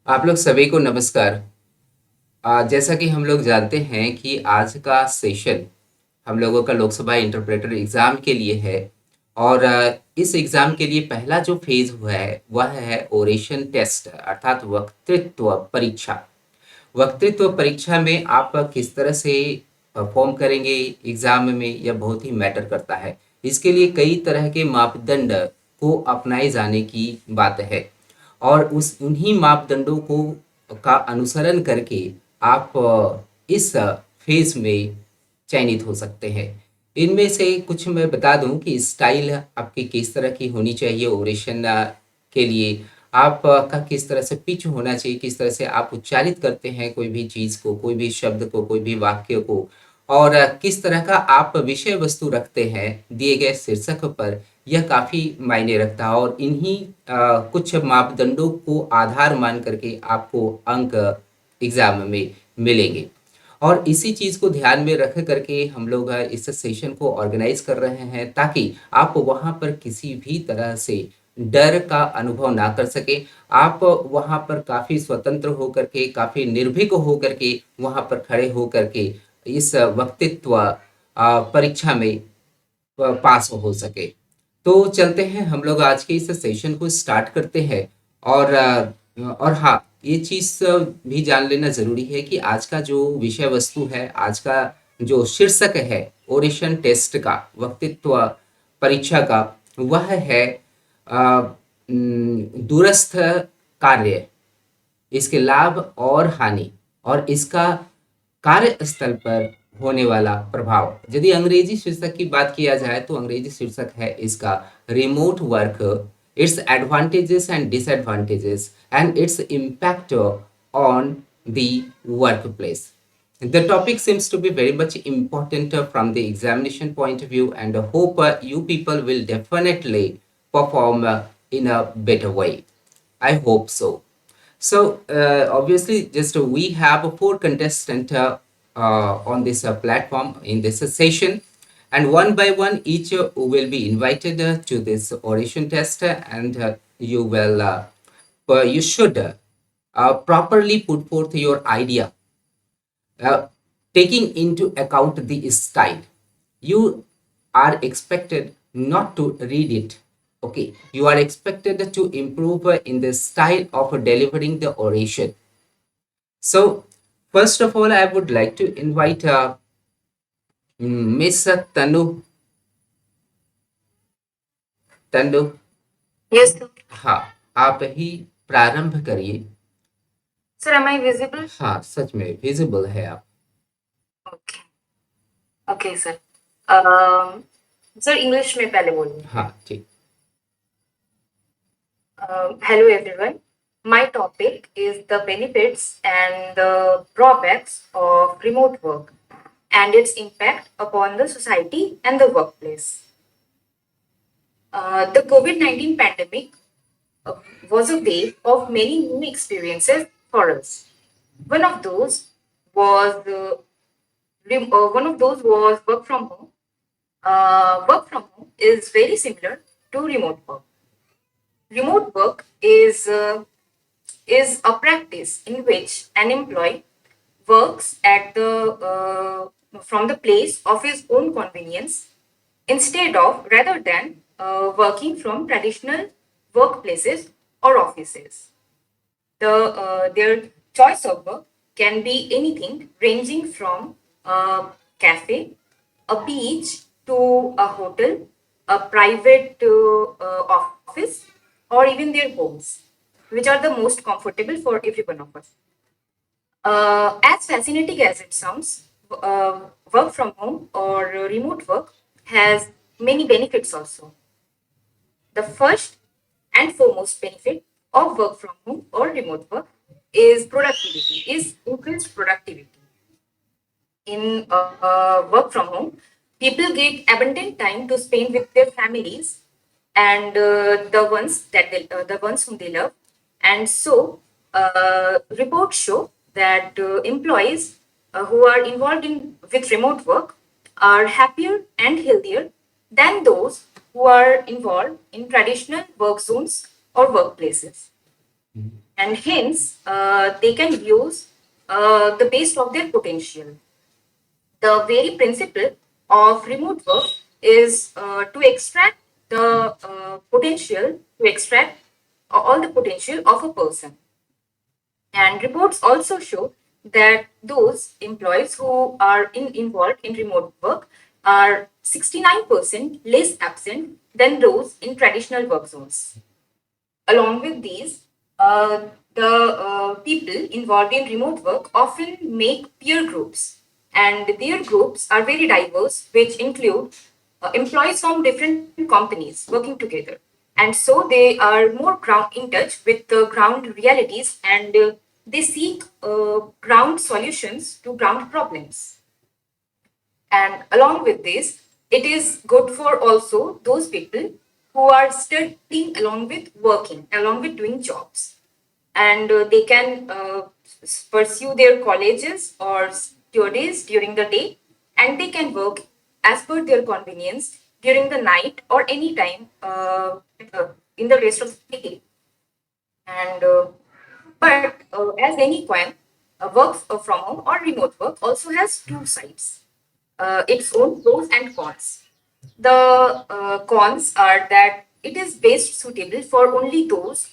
आप लोग सभी को नमस्कार। जैसा कि हम लोग जानते हैं कि आज का सेशन हम लोगों का लोकसभा इंटरप्रेटर एग्ज़ाम के लिए है और इस एग्ज़ाम के लिए पहला जो फेज़ हुआ है वह है ओरेशन टेस्ट अर्थात वक्तृत्व परीक्षा। वक्तृत्व परीक्षा में आप किस तरह से परफॉर्म करेंगे एग्ज़ाम में यह बहुत ही मैटर करता है। इसके लिए कई तरह के मापदंड को अपनाए जाने की बात है और उस उन्हीं मापदंडों को का अनुसरण करके आप इस फेज में चयनित हो सकते हैं। इनमें से कुछ मैं बता दूं कि स्टाइल आपकी किस तरह की होनी चाहिए ओरेशन के लिए। आप का किस तरह से पिच होना चाहिए, किस तरह से आप उच्चारित करते हैं कोई भी चीज़ को, कोई भी शब्द को, कोई भी वाक्य को, और किस तरह का आप विषय वस्तु रखते हैं दिए गए शीर्षक पर, यह काफ़ी मायने रखता है। और इन्हीं कुछ मापदंडों को आधार मान करके आपको अंक एग्ज़ाम में मिलेंगे। और इसी चीज़ को ध्यान में रख करके हम लोग इस सेशन को ऑर्गेनाइज कर रहे हैं ताकि आप वहाँ पर किसी भी तरह से डर का अनुभव ना कर सके। आप वहाँ पर काफ़ी स्वतंत्र होकर के, काफ़ी निर्भीक होकर के वहाँ पर खड़े होकर के इस वक्तृत्व परीक्षा में पास हो सके। तो चलते हैं हम लोग आज के इस सेशन को स्टार्ट करते हैं। और हाँ, ये चीज़ भी जान लेना ज़रूरी है कि आज का जो विषय वस्तु है, आज का जो शीर्षक है ओरेशन टेस्ट का, वक्तृत्व परीक्षा का, वह है दूरस्थ कार्य, इसके लाभ और हानि और इसका कार्यस्थल पर होने वाला प्रभाव। यदि अंग्रेजी शीर्षक की बात किया जाए तो अंग्रेजी शीर्षक है इसका remote work, its advantages and disadvantages and its impact on the work place. The topic seems to be very much important from the examination point of view, and I hope you people will definitely perform in a better way. I hope so. So obviously, just we have four contestants on this platform in this session, and one by one each will be invited to this oration test, and you should properly put forth your idea, uh, taking into account the style. You are expected not to read it. Okay, you are expected to improve in the style of delivering the oration. So, first of all, I would like to invite Miss Tanu. Tanu, Yes, sir. हाँ, आप ही प्रारंभ करिए। Sir, am I visible? हाँ, सच में visible है आप। Okay. Okay, sir. Um, sir, English में पहले बोलिए. हाँ, ठीक। Hello, everyone. My topic is the benefits and the drawbacks of remote work and its impact upon the society and the workplace. The COVID-19 pandemic was a wave of many new experiences for us. One of those was work from home. Work from home is very similar to remote work. Remote work is a practice in which an employee works at the from the place of his own convenience instead of rather than working from traditional workplaces or offices. Their choice of work can be anything ranging from a cafe, a beach, to a hotel, a private office, or even their homes, which are the most comfortable for every one of us. As fascinating as it sounds, work from home or remote work has many benefits also. The first and foremost benefit of work from home or remote work is productivity, is increased productivity. In work from home, people get abundant time to spend with their families and the ones whom they love, and so reports show that employees who are involved in with remote work are happier and healthier than those who are involved in traditional work zones or workplaces. and hence they can use the best of their potential. The very principle of remote work is to extract the potential, to extract all the potential of a person. And reports also show that those employees who are involved in remote work are 69% less absent than those in traditional work zones. Along with these, the people involved in remote work often make peer groups, and their groups are very diverse, which include employees from different companies working together. And so they are more ground in touch with the ground realities, and they seek ground solutions to ground problems. And along with this, it is good for also those people who are studying along with working, along with doing jobs. And they can pursue their colleges or studies during the day, and they can work as per their convenience during the night or any time in the rest of the day. And but as any coin, work from home or remote work also has two sides, its own pros and cons. The cons are that it is best suitable for only those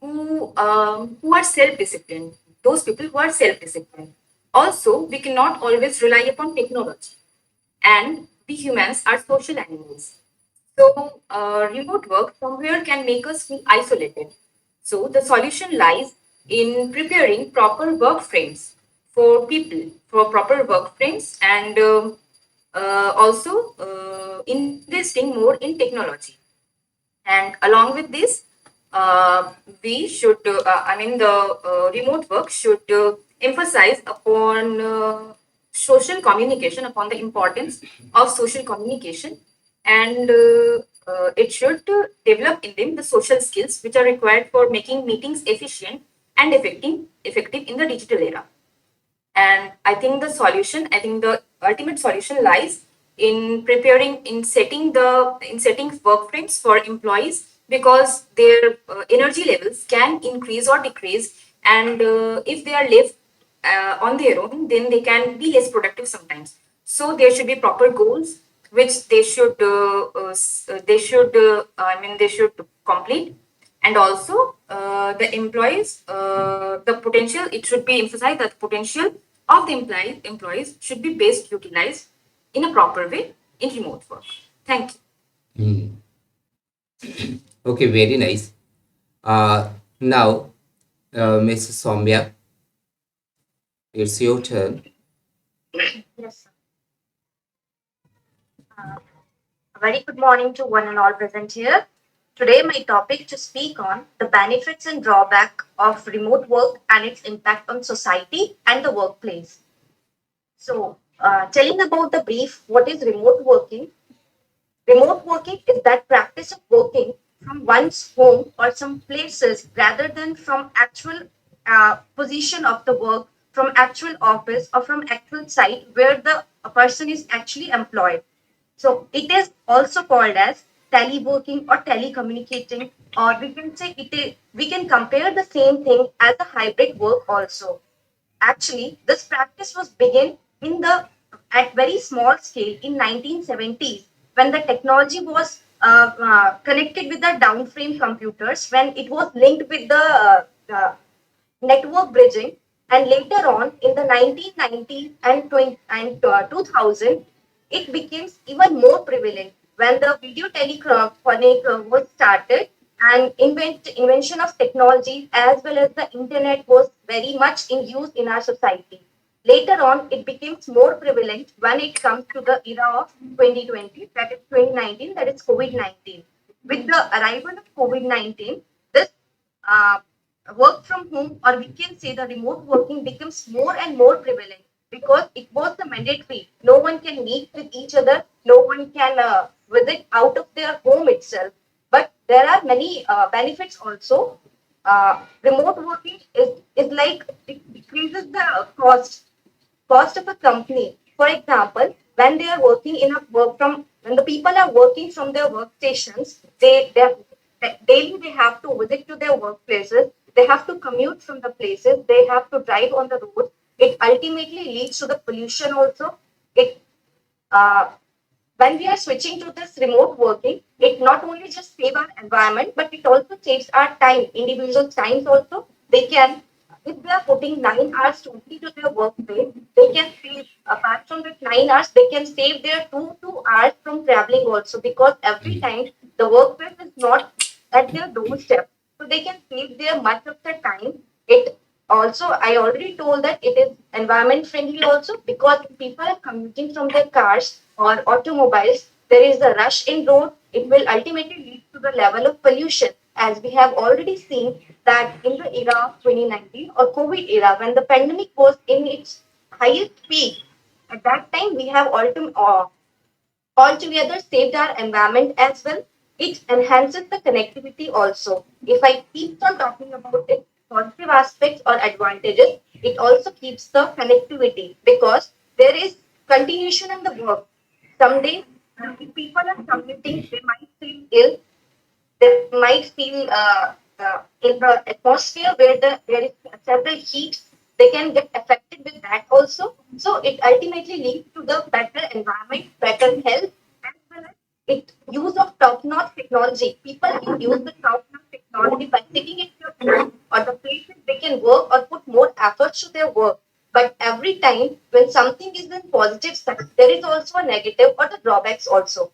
who are self-disciplined, those people who are self-disciplined. Also, we cannot always rely upon technology, and we humans are social animals. So, remote work somewhere can make us feel isolated. So, the solution lies in preparing proper work frames for people, for proper work frames, and also investing more in technology. And along with this, we should, I mean, the remote work should emphasize upon social communication, upon the importance of social communication, and it should develop in them the social skills which are required for making meetings efficient and effective in the digital era. And I think the solution, I think the ultimate solution lies in preparing, in setting work frames for employees, because their energy levels can increase or decrease. And if they are left on their own, then they can be less productive sometimes. So there should be proper goals which they should I mean they should complete. And also the employees, the potential, it should be emphasized that the potential of the employees should be best utilized in a proper way in remote work. Thank you. Hmm. Okay, very nice. Now, Ms. Soumya, it's your turn. Yes, sir. A very good morning to one and all present here. Today, my topic to speak on the benefits and drawback of remote work and its impact on society and the workplace. So, telling about the brief, what is remote working? Remote working is that practice of working from one's home or some places rather than from actual position of the work, from actual office or from actual site where the person is actually employed. So it is also called as teleworking or telecommunicating, or we can say we can compare the same thing as a hybrid work also. Actually, this practice was begun in the at very small scale in 1970s when the technology was connected with the downframe computers, when it was linked with the network bridging, and later on in the 1990s and 2000 it became even more prevalent when the video telephonic was started, and invention of technology as well as the internet was very much in use in our society. Later on, it becomes more prevalent when it comes to the era of 2020, that is 2019, that is COVID-19. With the arrival of COVID-19, this uh, work from home, or we can say the remote working, becomes more and more prevalent because it was the mandatory. No one can meet with each other, no one can visit out of their home itself. But there are many benefits also. Remote working is like it decreases the cost of a company. For example, when they are working in a work from when the people are working from their workstations, they daily they have to visit to their workplaces. They have to commute from the places. They have to drive on the road. It ultimately leads to the pollution also. It uh, when we are switching to this remote working, it not only just saves our environment, but it also saves our time, individual times also. They can, if they are putting 9 hours totally to their workplace, they can save, apart from that 9 hours, they can save their two hours from traveling also because every time the workplace is not at their doorstep. So they can save their much of the time. It also, I already told that it is environment friendly also because people are commuting from their cars or automobiles. There is a rush in road. It will ultimately lead to the level of pollution, as we have already seen that in the era of 2019 or COVID era, when the pandemic was in its highest peak. At that time, we have altogether saved our environment as well. It enhances the connectivity also. If I keep on talking about its positive aspects or advantages, it also keeps the connectivity because there is continuation in the work. Someday, if people are commuting, they might feel ill, they might feel in the atmosphere where there is several heat, they can get affected with that also. So it ultimately leads to the better environment, better health, as well as it use of top-notch technology. People can use the top-notch technology by sitting at your home or the places they can work or put more efforts to their work. But every time when something is in positive side, there is also a negative or the drawbacks also.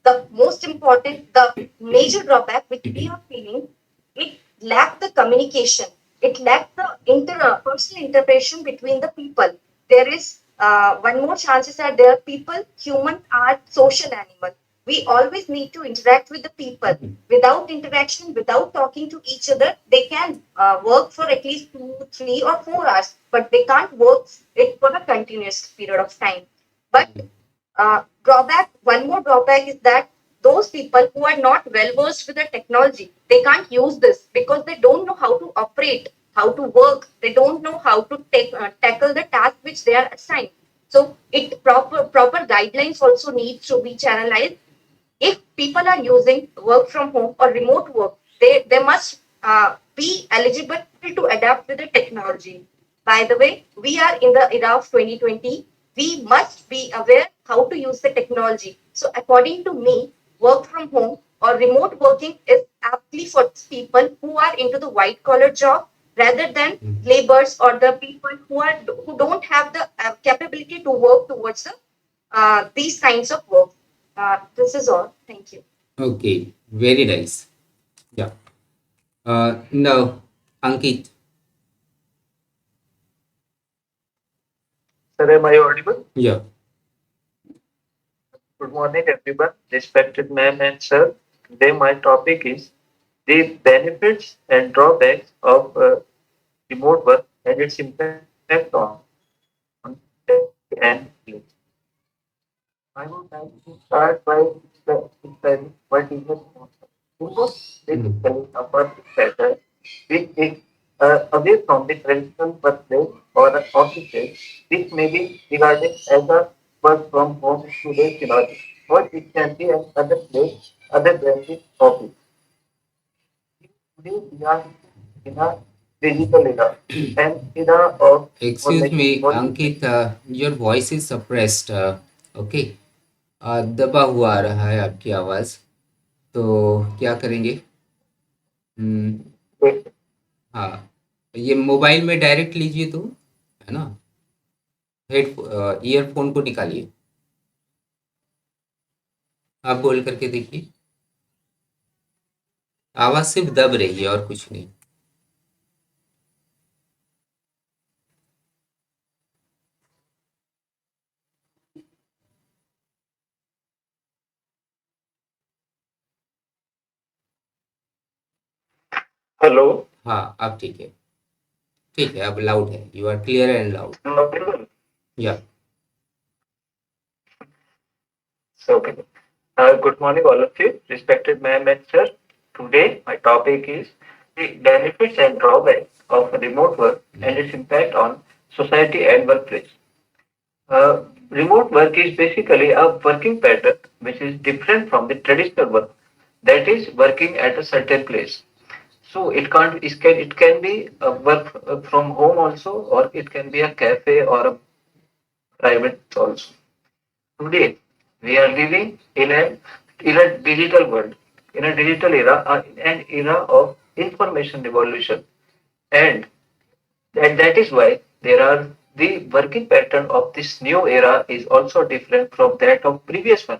The most important, the major drawback which we are feeling, it lacked the communication. It lacked the personal interaction between the people. There is one more chances are there. People, humans are social animals. We always need to interact with the people. Without interaction, without talking to each other, they can work for at least 2, 3, or 4 hours, but they can't work it for a continuous period of time. But one more drawback is that those people who are not well versed with the technology, they can't use this because they don't know how to operate, how to work. They don't know how to tackle the task which they are assigned. So it proper guidelines also needs to be channelized. If people are using work from home or remote work, they must be eligible to adapt with the technology. By the way, we are in the era of 2020. We must be aware how to use the technology. So according to me, work from home or remote working is aptly for people who are into the white collar job rather than laborers or the people who don't have the capability to work towards these kinds of work. This is all. Thank you. Okay, very nice. Yeah. Now, Ankit. Sir, am I audible? Yeah. Good morning, everyone. Respected ma'am and sir. Today, my topic is the benefits and drawbacks of remote work and its impact on and I would like to start by describing what is a remote work. Remote basically a work pattern which is away from the traditional workplace or offices, which may be regarded as a work from home in today's scenario, or it can be another place other than the office. Today we are in a digital era, an era of Excuse information me, volume. Ankit, your voice is suppressed. Okay. दबा हुआ आ रहा है आपकी आवाज़। तो क्या करेंगे? हम्म, हाँ, ये मोबाइल में डायरेक्ट लीजिए तो, है ना? ईयरफोन को निकालिए। आप बोल करके देखिए। आवाज़ सिर्फ दब रही है और कुछ नहीं। Hello. हाँ, अब ठीक है। ठीक है, अब लाउड है। You are clear and loud. या Okay. Good morning, all of you, respected ma'am and sir. Today, my topic is the benefits and drawbacks of remote work and its impact on society and workplace. Remote work is basically a working pattern which is different from the traditional work, that is, working at a certain place. So it can be a work from home also, or it can be a cafe or a private also. Today, we are living in a digital world, in a digital era, an era of information revolution, and that is why the working pattern of this new era is also different from that of previous one.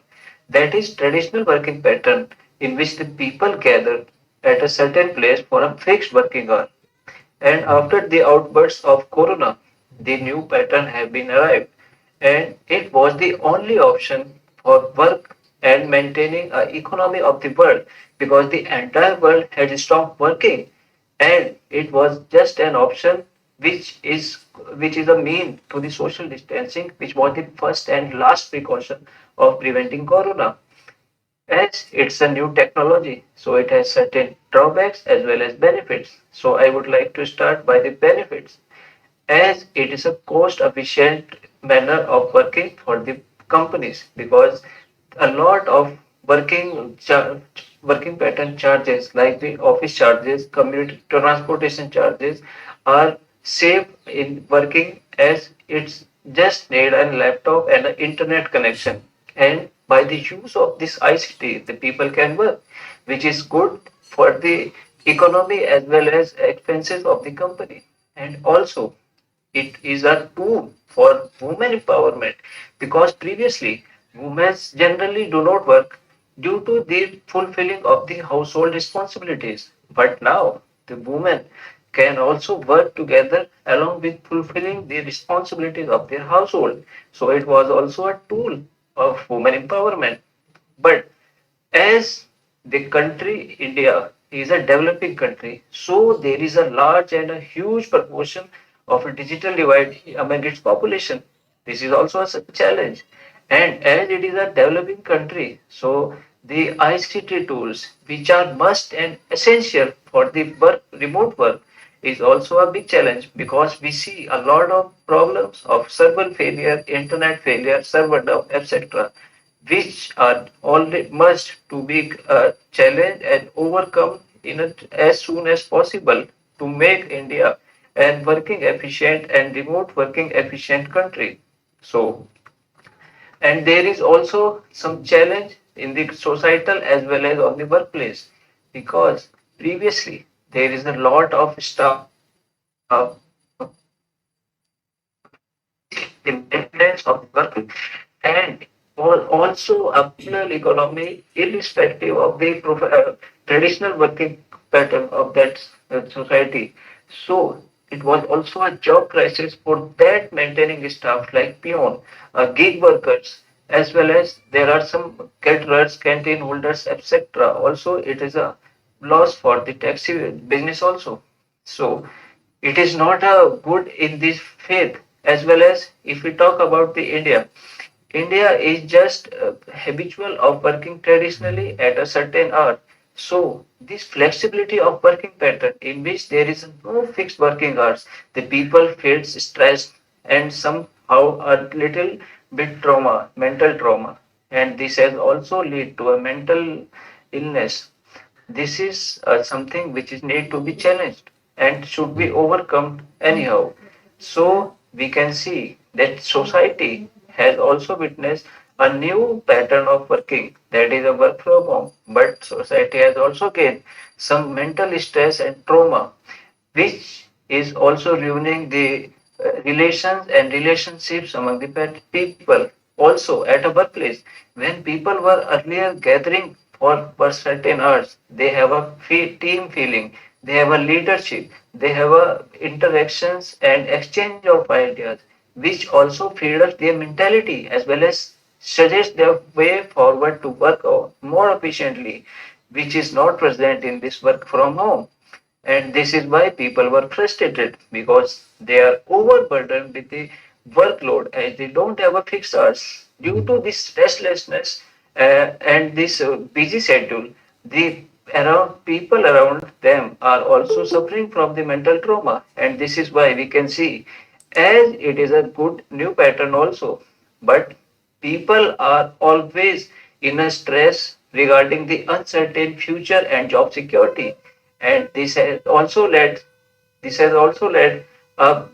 That is traditional working pattern in which the people gather at a certain place for a fixed working hour. And after the outbursts of corona, the new pattern have been arrived, and it was the only option for work and maintaining a economy of the world, because the entire world had stopped working, and it was just an option which is a mean to the social distancing, which was the first and last precaution of preventing corona. As it's a new technology, so it has certain drawbacks as well as benefits. So I would like to start by the benefits, as it is a cost efficient manner of working for the companies, because a lot of working pattern charges like the office charges, community transportation charges are saved in working, as it's just need a laptop and an internet connection, and by the use of this ICT the people can work, which is good for the economy as well as expenses of the company. And also it is a tool for women empowerment, because previously women generally do not work due to the fulfilling of the household responsibilities. But now the women can also work together along with fulfilling the responsibilities of their household. So it was also a tool of women empowerment. But as the country India is a developing country, so there is a large and a huge proportion of a digital divide among its population. This is also a challenge. And as it is a developing country, so the ICT tools, which are must and essential for the remote work, is also a big challenge, because we see a lot of problems of server failure, internet failure, server down, etc., which are already must to be challenged and overcome as soon as possible to make India an working efficient and remote working efficient country. So, and there is also some challenge in the societal as well as on the workplace, because previously there is a lot of staff in maintenance of work, and also a plural economy irrespective of the traditional working pattern of that society. So it was also a job crisis for that maintaining staff like peon, gig workers, as well as there are some caterers, canteen holders, etc. Also, it is a loss for the taxi business also. So it is not a good in this faith. As well as if we talk about the India is just habitual of working traditionally at a certain hour. So this flexibility of working pattern in which there is no fixed working hours, the people feels stressed and somehow a little bit trauma, mental trauma, and this has also lead to a mental illness. This is something which is need to be challenged and should be overcome anyhow. So we can see that society has also witnessed a new pattern of working, that is a work from home. But society has also gained some mental stress and trauma, which is also ruining the relations and relationships among the people. Also, at a workplace, when people were earlier gathering for certain hours, they have a team feeling, they have a leadership, they have a interactions and exchange of ideas, which also feed up their mentality as well as suggest their way forward to work more efficiently, which is not present in this work from home. And this is why people were frustrated, because they are overburdened with the workload as they don't have a fixed hours. Due to this restlessness and this busy schedule, the around people around them are also suffering from the mental trauma. And this is why we can see, as it is a good new pattern also, but people are always in a stress regarding the uncertain future and job security. and this has also led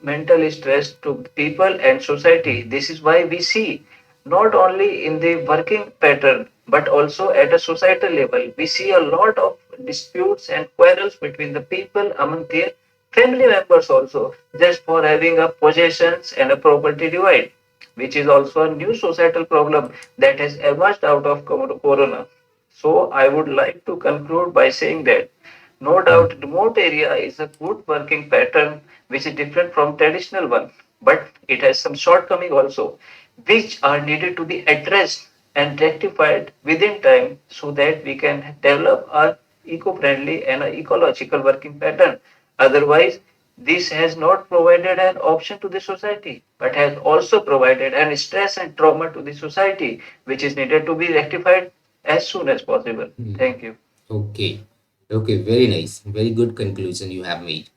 mental stress to people and society. This is why we see not only in the working pattern but also at a societal level, we see a lot of disputes and quarrels between the people among their family members also, just for having a possessions and a property divide, which is also a new societal problem that has emerged out of corona. So I would like to conclude by saying that no doubt remote area is a good working pattern which is different from traditional one, but it has some shortcoming also, which are needed to be addressed and rectified within time so that we can develop a eco-friendly and a ecological working pattern. Otherwise, this has not provided an option to the society, but has also provided an stress and trauma to the society, which is needed to be rectified as soon as possible. Thank you. Okay. Okay, very nice. Very good conclusion you have made.